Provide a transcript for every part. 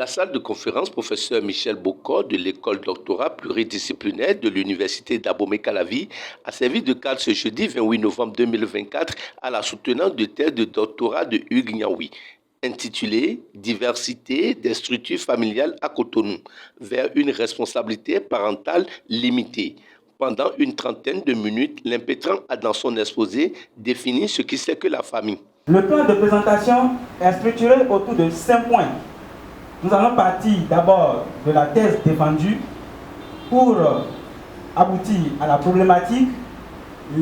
salle de conférence, professeur Michel Bocor de l'école doctorat pluridisciplinaire de l'université d'Abomey-Calavi a servi de cadre ce jeudi 28 novembre 2024 à la soutenance de thèse de doctorat de Hugues Niaoui, intitulé « Diversité des structures familiales à Cotonou, vers une responsabilité parentale limitée ». Pendant une trentaine de minutes, l'impétrant a dans son exposé défini ce qui c'est que la famille. Le plan de présentation est structuré autour de 5 points. Nous allons partir d'abord de la thèse défendue pour aboutir à la problématique,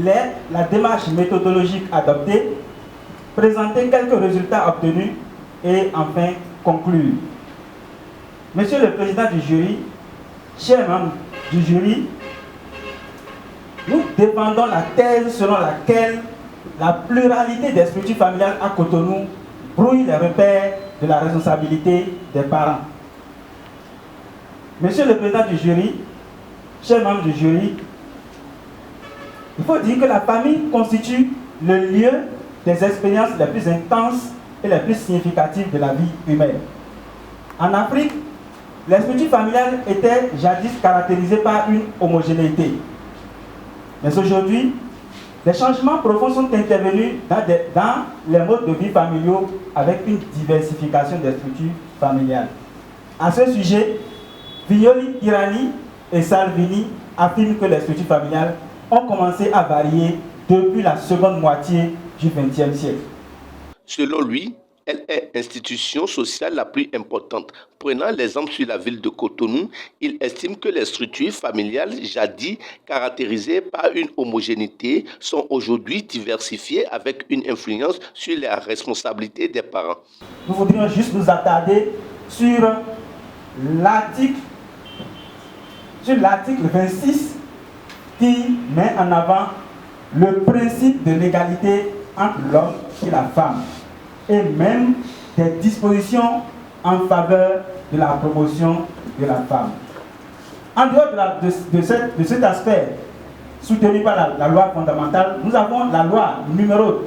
la démarche méthodologique adoptée, présenter quelques résultats obtenus et enfin conclure. Monsieur le Président du jury, chers membres du jury, nous défendons la thèse selon laquelle la pluralité des structures familiales à Cotonou brouille les repères de la responsabilité des parents. Monsieur le Président du jury, chers membres du jury, il faut dire que la famille constitue le lieu des expériences les plus intenses et les plus significatives de la vie humaine. En Afrique, les structures familiales étaient jadis caractérisées par une homogénéité. Mais aujourd'hui, des changements profonds sont intervenus dans les modes de vie familiaux avec une diversification des structures familiales. À ce sujet, Vignoli, Irani et Salvini affirment que les structures familiales ont commencé à varier depuis la seconde moitié du XXe siècle. Selon lui, elle est l'institution sociale la plus importante. Prenant l'exemple sur la ville de Cotonou, il estime que les structures familiales jadis caractérisées par une homogénéité sont aujourd'hui diversifiées avec une influence sur la responsabilité des parents. Nous voudrions juste nous attarder sur l'article 26 qui met en avant le principe de l'égalité entre l'homme et la femme, et même des dispositions en faveur de la promotion de la femme. En dehors de cet aspect soutenu par la loi fondamentale, nous avons la loi numéro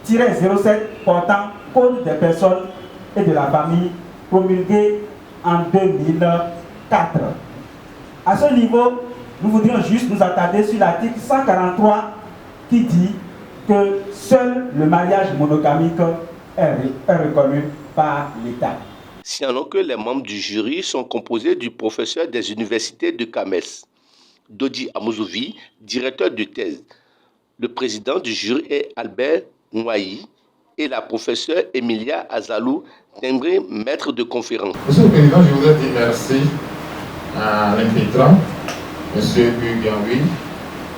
2002-07 portant Code des personnes et de la famille promulguée en 2004. À ce niveau, nous voudrions juste nous attarder sur l'article 143 qui dit que seul le mariage monogamique est reconnu par l'État. Signalons que les membres du jury sont composés du professeur des universités de Kamès, Dodi Amouzovi, directeur de thèse. Le président du jury est Albert Ngwayi et la professeure Emilia Azalou, timbrée maître de conférence. Monsieur le Président, je voudrais dire merci à l'impétrant, M. Hugues Niaoui,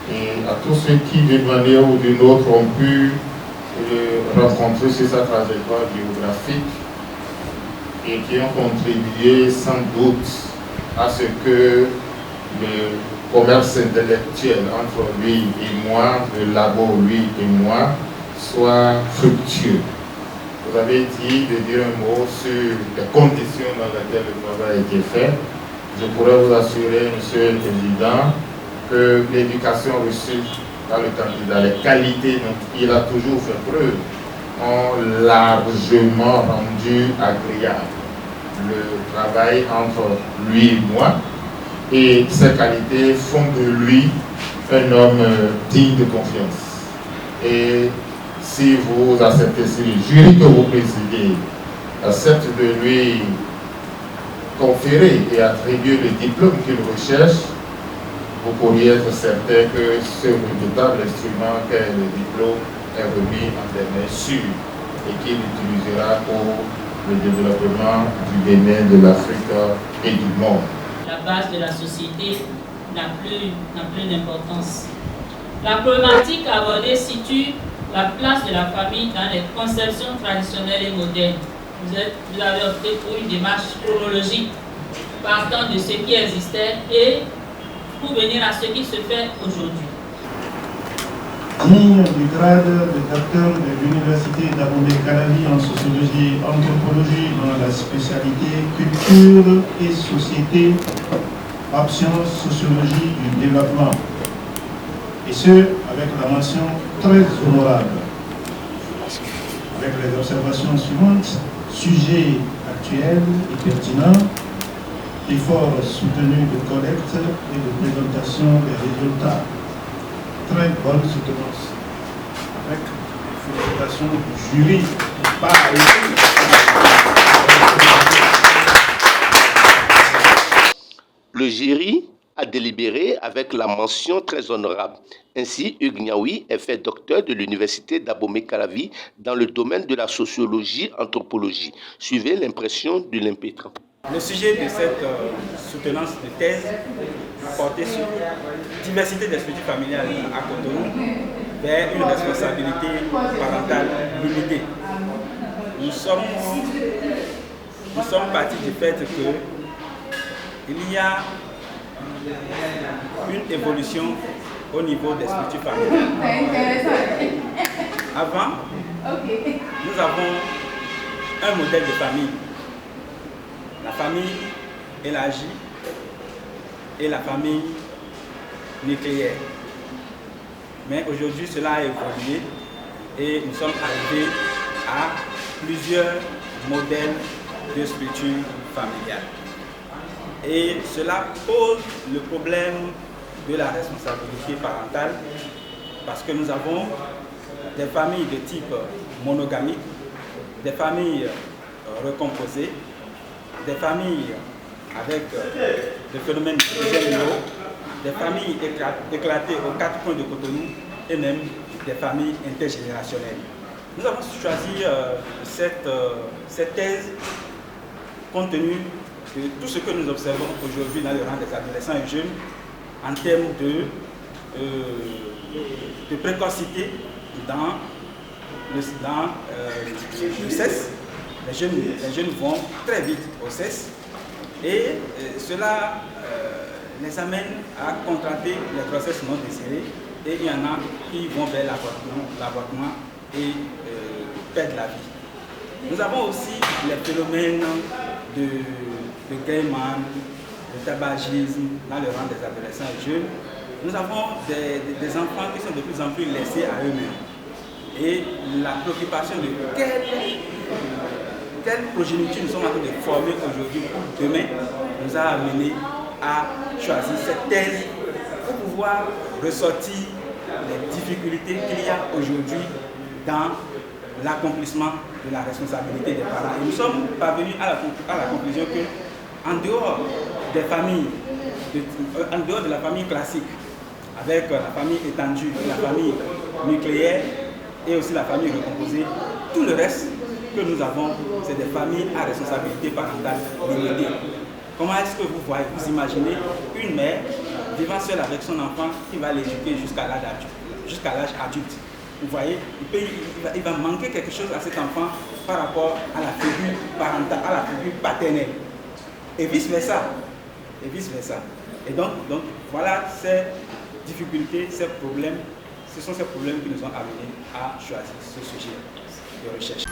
et à tous ceux qui, d'une manière ou d'une autre, ont pu rencontrer sur sa trajectoire biographique et qui ont contribué sans doute à ce que le commerce intellectuel entre lui et moi, le labo lui et moi, soit fructueux. Vous avez dit de dire un mot sur les conditions dans lesquelles le travail a été fait. Je pourrais vous assurer, Monsieur le Président, que l'éducation reçue par le candidat, les qualités dont il a toujours fait preuve, ont largement rendu agréable le travail entre lui et moi. Et ces qualités font de lui un homme digne de confiance. Et si vous acceptez, si le jury que vous présidez accepte de lui conférer et attribuer le diplôme qu'il recherche, vous pourriez être certain que ce redoutable instrument qu'est le diplôme est remis en des mains sûres et qu'il utilisera pour le développement du Bénin, de l'Afrique et du monde. La base de la société n'a plus d'importance. La problématique abordée situe la place de la famille dans les conceptions traditionnelles et modernes. Vous avez opté pour une démarche chronologique partant de ce qui existait et pour venir à ce qui se fait aujourd'hui. Digne du grade de docteur de l'université d'Abomey-Calavi en sociologie et anthropologie dans la spécialité culture et société, option sociologie du développement. Et ce, avec la mention très honorable. Avec les observations suivantes, sujet actuel et pertinent, effort soutenu de collecte et de présentation des résultats. Très bonne soutenance. Avec félicitations du jury. Le jury a délibéré avec la mention très honorable. Ainsi, Hugues Niaoui est fait docteur de l'université d'Abomey-Calavi dans le domaine de la sociologie-anthropologie. Suivez l'impression de l'impétrant. Le sujet de cette soutenance de thèse portait sur diversité des structures familiales à Cotonou vers une responsabilité parentale limitée. Nous sommes partis du fait qu'il y a une évolution au niveau des structures familiales. Avant, nous avons un modèle de famille. La famille élargie et la famille nucléaire. Mais aujourd'hui, cela a évolué et nous sommes arrivés à plusieurs modèles de structure familiale. Et cela pose le problème de la responsabilité parentale parce que nous avons des familles de type monogamique, des familles recomposées, des familles avec des phénomènes généraux, des familles éclatées aux 4 coins de Cotonou et même des familles intergénérationnelles. Nous avons choisi cette thèse compte tenu de tout ce que nous observons aujourd'hui dans le rang des adolescents et jeunes en termes de précocité dans le sexe. Les jeunes vont très vite au CES et cela les amène à contracter les grossesses non désirées et il y en a qui vont vers l'avortement et perdent la vie. Nous avons aussi les phénomènes de gaiement, de tabagisme dans le rang des adolescents et jeunes. Nous avons des enfants qui sont de plus en plus laissés à eux-mêmes. Et la préoccupation de quelle progéniture nous sommes en train de former aujourd'hui pour demain nous a amené à choisir cette thèse pour pouvoir ressortir les difficultés qu'il y a aujourd'hui dans l'accomplissement de la responsabilité des parents. Et nous sommes parvenus à la conclusion que en dehors des familles, en dehors de la famille classique, avec la famille étendue, la famille nucléaire et aussi la famille recomposée, tout le reste que nous avons, c'est des familles à responsabilité parentale limitée. Comment est-ce que vous voyez, vous imaginez une mère vivant seule avec son enfant qui va l'éduquer jusqu'à l'âge adulte? Vous voyez, il va manquer quelque chose à cet enfant par rapport à la figure parentale, à la figure paternelle. Et vice-versa. Et donc voilà ces difficultés, ces problèmes, ce sont ces problèmes qui nous ont amenés à choisir ce sujet de recherche.